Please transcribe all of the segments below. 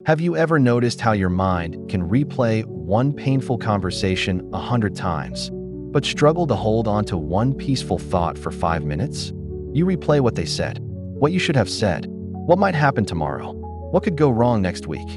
Have you ever noticed how your mind can replay one painful conversation 100 times, but struggle to hold on to one peaceful thought for 5 minutes? You replay what they said, what you should have said, what might happen tomorrow, what could go wrong next week.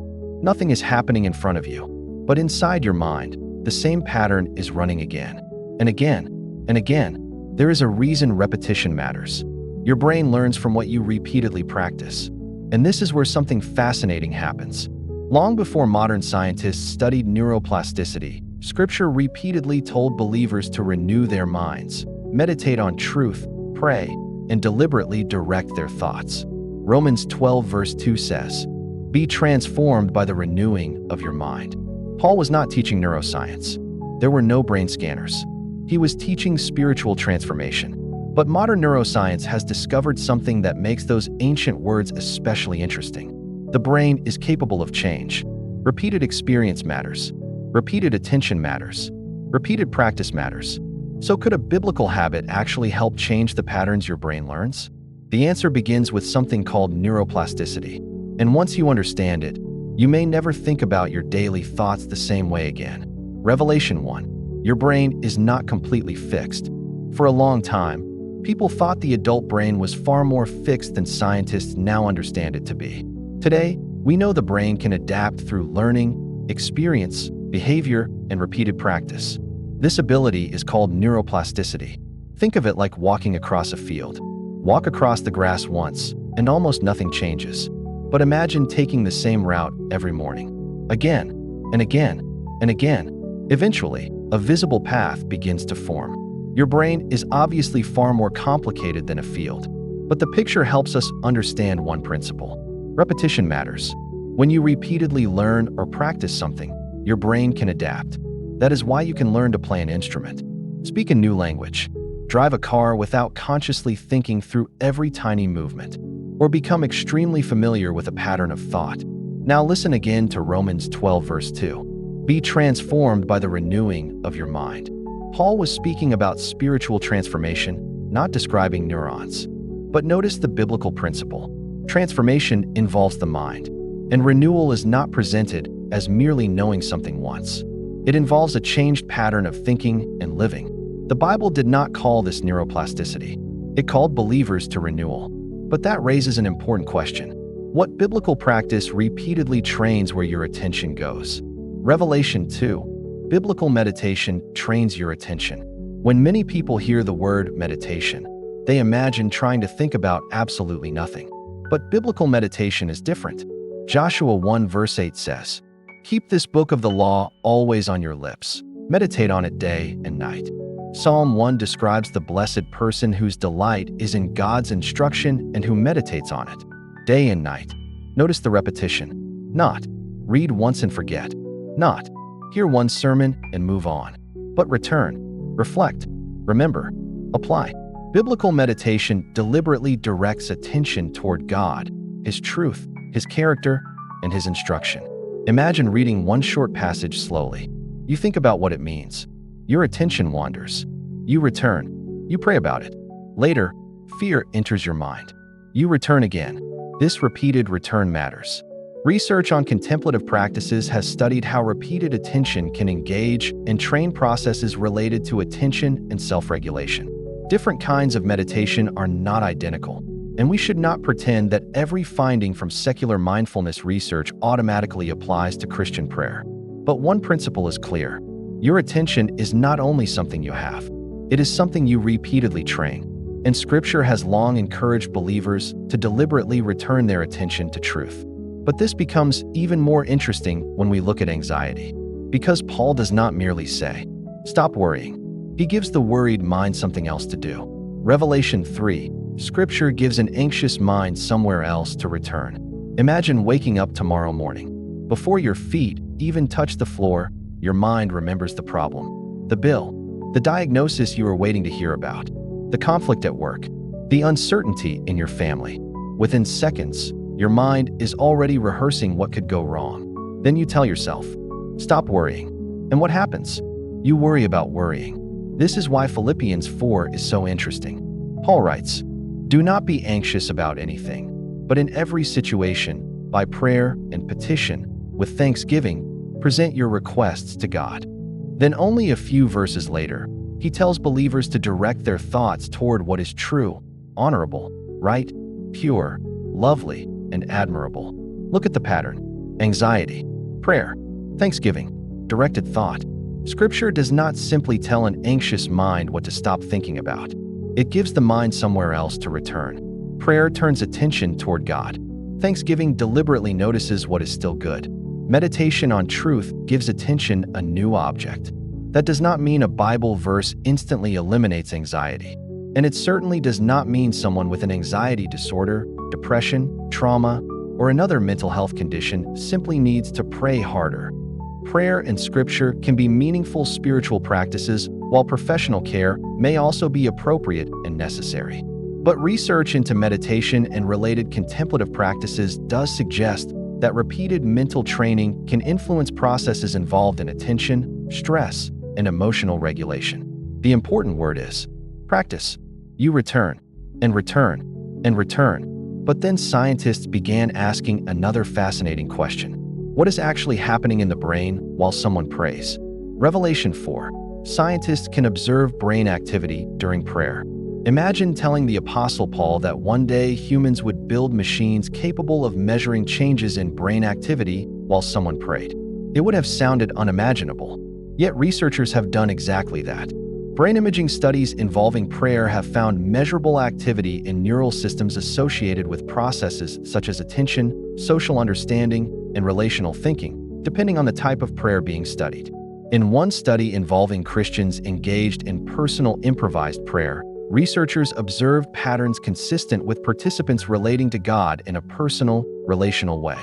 Nothing is happening in front of you, but inside your mind, the same pattern is running again and again and again. There is a reason repetition matters. Your brain learns from what you repeatedly practice. And this is where something fascinating happens. Long before modern scientists studied neuroplasticity, Scripture repeatedly told believers to renew their minds, meditate on truth, pray, and deliberately direct their thoughts. Romans 12 verse 2 says, "Be transformed by the renewing of your mind." Paul was not teaching neuroscience. There were no brain scanners. He was teaching spiritual transformation. But modern neuroscience has discovered something that makes those ancient words especially interesting. The brain is capable of change. Repeated experience matters. Repeated attention matters. Repeated practice matters. So could a biblical habit actually help change the patterns your brain learns? The answer begins with something called neuroplasticity. And once you understand it, you may never think about your daily thoughts the same way again. Revelation 1. Your brain is not completely fixed. For a long time, people thought the adult brain was far more fixed than scientists now understand it to be. Today, we know the brain can adapt through learning, experience, behavior, and repeated practice. This ability is called neuroplasticity. Think of it like walking across a field. Walk across the grass once, and almost nothing changes. But imagine taking the same route every morning, again, and again, and again. Eventually, a visible path begins to form. Your brain is obviously far more complicated than a field, but the picture helps us understand one principle. Repetition matters. When you repeatedly learn or practice something, your brain can adapt. That is why you can learn to play an instrument, speak a new language, drive a car without consciously thinking through every tiny movement, or become extremely familiar with a pattern of thought. Now listen again to Romans 12 verse 2. Be transformed by the renewing of your mind. Paul was speaking about spiritual transformation, not describing neurons. But notice the biblical principle. Transformation involves the mind, and renewal is not presented as merely knowing something once. It involves a changed pattern of thinking and living. The Bible did not call this neuroplasticity. It called believers to renewal. But that raises an important question. What biblical practice repeatedly trains where your attention goes? Revelation 2. Biblical meditation trains your attention. When many people hear the word meditation, they imagine trying to think about absolutely nothing. But biblical meditation is different. Joshua 1 verse 8 says, "Keep this book of the law always on your lips. Meditate on it day and night." Psalm 1 describes the blessed person whose delight is in God's instruction and who meditates on it day and night. Notice the repetition. Not read once and forget. Not hear one sermon and move on. But return, reflect, remember, apply. Biblical meditation deliberately directs attention toward God, His truth, His character, and His instruction. Imagine reading one short passage slowly. You think about what it means. Your attention wanders. You return. You pray about it. Later, fear enters your mind. You return again. This repeated return matters. Research on contemplative practices has studied how repeated attention can engage and train processes related to attention and self-regulation. Different kinds of meditation are not identical, and we should not pretend that every finding from secular mindfulness research automatically applies to Christian prayer. But one principle is clear. Your attention is not only something you have, it is something you repeatedly train. And Scripture has long encouraged believers to deliberately return their attention to truth. But this becomes even more interesting when we look at anxiety. Because Paul does not merely say, "Stop worrying." He gives the worried mind something else to do. Revelation 3, Scripture gives an anxious mind somewhere else to return. Imagine waking up tomorrow morning. Before your feet even touch the floor, your mind remembers the problem, the bill, the diagnosis you are waiting to hear about, the conflict at work, the uncertainty in your family. Within seconds, your mind is already rehearsing what could go wrong. Then you tell yourself, "Stop worrying." And what happens? You worry about worrying. This is why Philippians 4 is so interesting. Paul writes, "Do not be anxious about anything, but in every situation, By prayer and petition, with thanksgiving, present your requests to God. Then only a few verses later, he tells believers to direct their thoughts toward what is true, honorable, right, pure, lovely, and admirable. Look at the pattern: anxiety, prayer, thanksgiving, directed thought. Scripture does not simply tell an anxious mind what to stop thinking about. It gives the mind somewhere else to return. Prayer turns attention toward God. Thanksgiving deliberately notices what is still good. Meditation on truth gives attention a new object. That does not mean a Bible verse instantly eliminates anxiety. And it certainly does not mean someone with an anxiety disorder, depression, trauma, or another mental health condition simply needs to pray harder. Prayer and scripture can be meaningful spiritual practices, while professional care may also be appropriate and necessary. But research into meditation and related contemplative practices does suggest that repeated mental training can influence processes involved in attention, stress, and emotional regulation. The important word is practice. You return, and return, and return. But then scientists began asking another fascinating question. What is actually happening in the brain while someone prays? Revelation 4. Scientists can observe brain activity during prayer. Imagine telling the Apostle Paul that one day humans would build machines capable of measuring changes in brain activity while someone prayed. It would have sounded unimaginable. Yet researchers have done exactly that. Brain imaging studies involving prayer have found measurable activity in neural systems associated with processes such as attention, social understanding, and relational thinking, depending on the type of prayer being studied. In one study involving Christians engaged in personal improvised prayer, researchers observed patterns consistent with participants relating to God in a personal, relational way.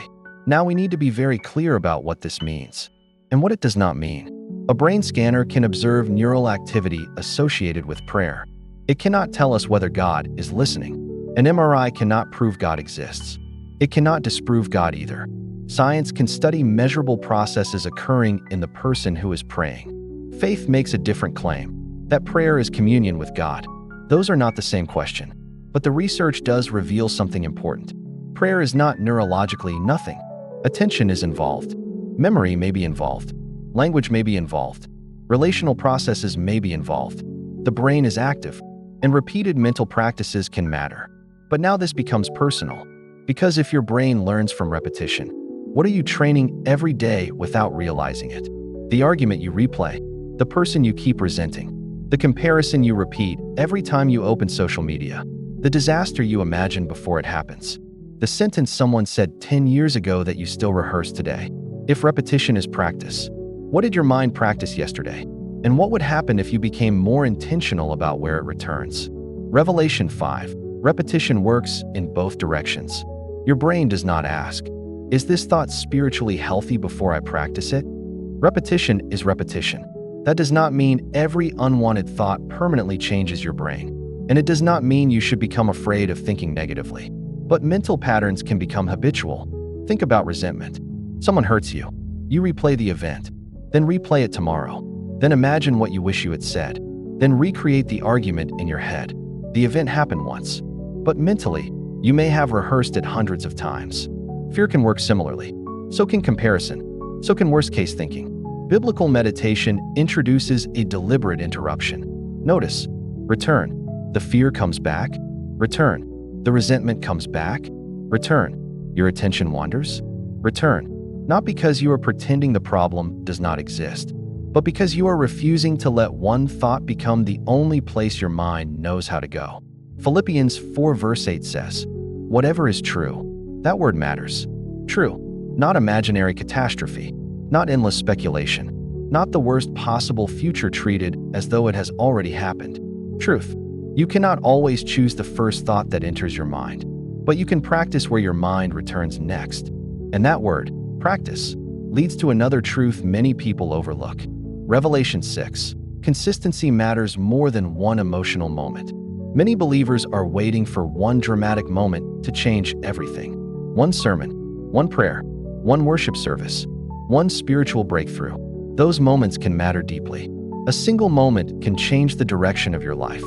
Now we need to be very clear about what this means and what it does not mean. A brain scanner can observe neural activity associated with prayer. It cannot tell us whether God is listening. An MRI cannot prove God exists. It cannot disprove God either. Science can study measurable processes occurring in the person who is praying. Faith makes a different claim, that prayer is communion with God. Those are not the same question. But the research does reveal something important. Prayer is not neurologically nothing. Attention is involved. Memory may be involved. Language may be involved. Relational processes may be involved. The brain is active, and repeated mental practices can matter. But now this becomes personal. Because if your brain learns from repetition, what are you training every day without realizing it? The argument you replay, the person you keep resenting, the comparison you repeat every time you open social media, the disaster you imagine before it happens, the sentence someone said 10 years ago that you still rehearse today. If repetition is practice, what did your mind practice yesterday? And what would happen if you became more intentional about where it returns? Revelation 5. Repetition works in both directions. Your brain does not ask, is this thought spiritually healthy before I practice it? Repetition is repetition. That does not mean every unwanted thought permanently changes your brain. And it does not mean you should become afraid of thinking negatively. But mental patterns can become habitual. Think about resentment. Someone hurts you. You replay the event. Then replay it tomorrow. Then imagine what you wish you had said. Then recreate the argument in your head. The event happened once. But mentally, you may have rehearsed it hundreds of times. Fear can work similarly. So can comparison. So can worst-case thinking. Biblical meditation introduces a deliberate interruption. Notice, return. The fear comes back. Return. The resentment comes back. Return. Your attention wanders. Return. Not because you are pretending the problem does not exist, but because you are refusing to let one thought become the only place your mind knows how to go. Philippians 4 verse 8 says, whatever is true, that word matters. True, not imaginary catastrophe, not endless speculation, not the worst possible future treated as though it has already happened. Truth. You cannot always choose the first thought that enters your mind, but you can practice where your mind returns next. And that word, practice, leads to another truth many people overlook. Revelation 6. Consistency matters more than one emotional moment. Many believers are waiting for one dramatic moment to change everything. One sermon, one prayer, one worship service, one spiritual breakthrough. Those moments can matter deeply. A single moment can change the direction of your life.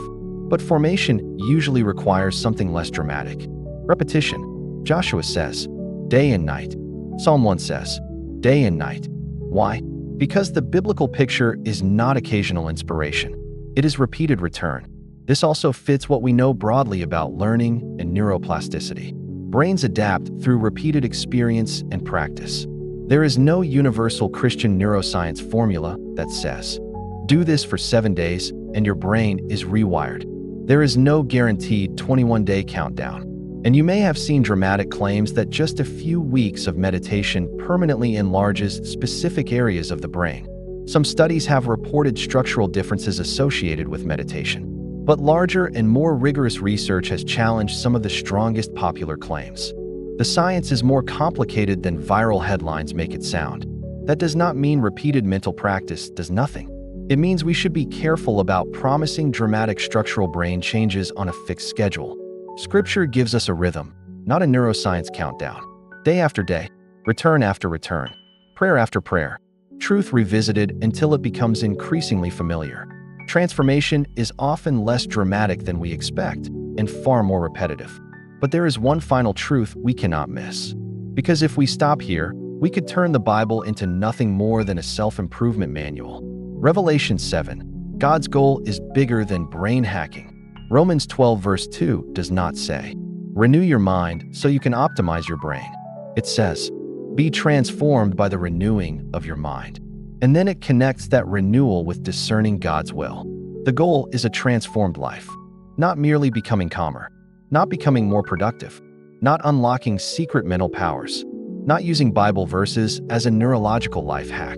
But formation usually requires something less dramatic. Repetition. Joshua says, day and night. Psalm 1 says, day and night. Why? Because the biblical picture is not occasional inspiration. It is repeated return. This also fits what we know broadly about learning and neuroplasticity. Brains adapt through repeated experience and practice. There is no universal Christian neuroscience formula that says, do this for 7 days and your brain is rewired. There is no guaranteed 21-day countdown. And you may have seen dramatic claims that just a few weeks of meditation permanently enlarges specific areas of the brain. Some studies have reported structural differences associated with meditation. But larger and more rigorous research has challenged some of the strongest popular claims. The science is more complicated than viral headlines make it sound. That does not mean repeated mental practice does nothing. It means we should be careful about promising dramatic structural brain changes on a fixed schedule. Scripture gives us a rhythm, not a neuroscience countdown. Day after day, return after return, prayer after prayer, truth revisited until it becomes increasingly familiar. Transformation is often less dramatic than we expect and far more repetitive. But there is one final truth we cannot miss. Because if we stop here, we could turn the Bible into nothing more than a self-improvement manual. Revelation 7. God's goal is bigger than brain hacking. Romans 12 verse 2 does not say, renew your mind so you can optimize your brain. It says, be transformed by the renewing of your mind. And then it connects that renewal with discerning God's will. The goal is a transformed life, not merely becoming calmer, not becoming more productive, not unlocking secret mental powers, not using Bible verses as a neurological life hack.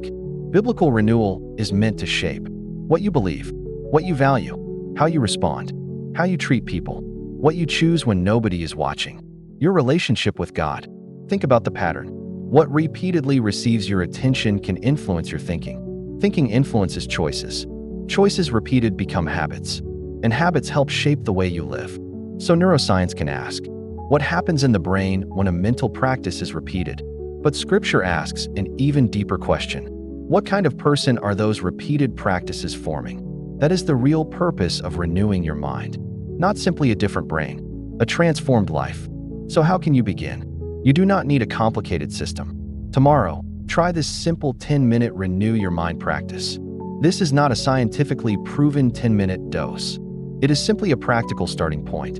Biblical renewal is meant to shape what you believe, what you value, how you respond, how you treat people, what you choose when nobody is watching. Your relationship with God. Think about the pattern. What repeatedly receives your attention can influence your thinking. Thinking influences choices. Choices repeated become habits. And habits help shape the way you live. So neuroscience can ask, what happens in the brain when a mental practice is repeated? But Scripture asks an even deeper question. What kind of person are those repeated practices forming? That is the real purpose of renewing your mind. Not simply a different brain, a transformed life. So how can you begin? You do not need a complicated system. Tomorrow, try this simple 10-minute renew your mind practice. This is not a scientifically proven 10-minute dose. It is simply a practical starting point.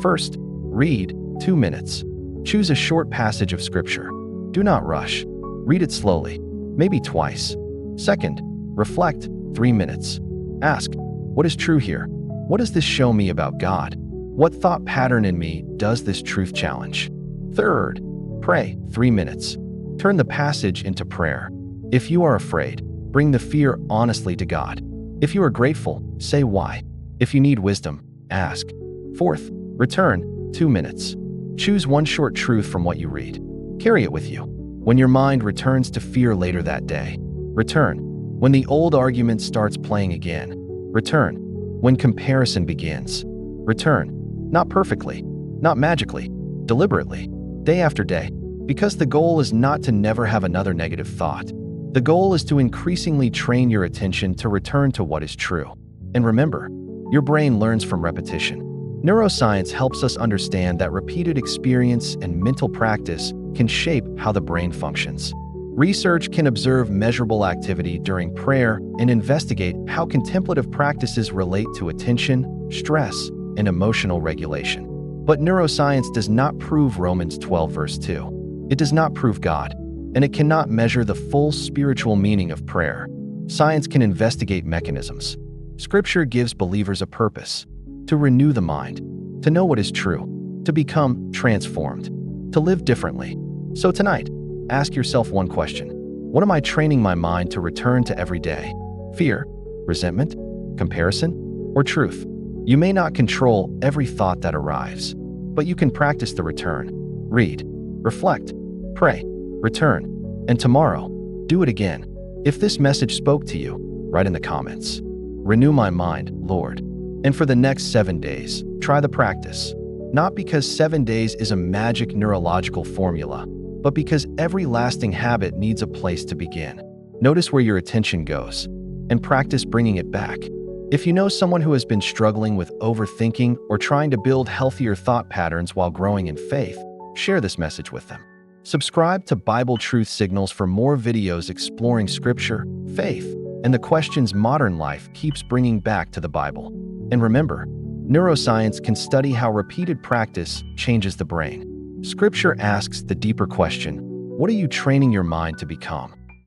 First, read 2 minutes. Choose a short passage of Scripture. Do not rush. Read it slowly, maybe twice. Second, reflect 3 minutes. Ask, what is true here? What does this show me about God? What thought pattern in me does this truth challenge? Third, pray 3 minutes. Turn the passage into prayer. If you are afraid, bring the fear honestly to God. If you are grateful, say why. If you need wisdom, ask. Fourth, return 2 minutes. Choose one short truth from what you read. Carry it with you. When your mind returns to fear later that day, return. When the old argument starts playing again, return. When comparison begins, return. Not perfectly, not magically, deliberately, day after day, because the goal is not to never have another negative thought. The goal is to increasingly train your attention to return to what is true. And remember, your brain learns from repetition. Neuroscience helps us understand that repeated experience and mental practice can shape how the brain functions. Research can observe measurable activity during prayer and investigate how contemplative practices relate to attention, stress, and emotional regulation. But neuroscience does not prove Romans 12 verse 2. It does not prove God, and it cannot measure the full spiritual meaning of prayer. Science can investigate mechanisms. Scripture gives believers a purpose: to renew the mind, to know what is true, to become transformed, to live differently. So tonight, ask yourself one question. What am I training my mind to return to every day? Fear, resentment, comparison, or truth? You may not control every thought that arrives, but you can practice the return. Read, reflect, pray, return, and tomorrow, do it again. If this message spoke to you, write in the comments. Renew my mind, Lord. And for the next 7 days, try the practice. Not because 7 days is a magic neurological formula, but because every lasting habit needs a place to begin. Notice where your attention goes, and practice bringing it back. If you know someone who has been struggling with overthinking or trying to build healthier thought patterns while growing in faith, share this message with them. Subscribe to Bible Truth Signals for more videos exploring scripture, faith, and the questions modern life keeps bringing back to the Bible. And remember, neuroscience can study how repeated practice changes the brain. Scripture asks the deeper question, what are you training your mind to become?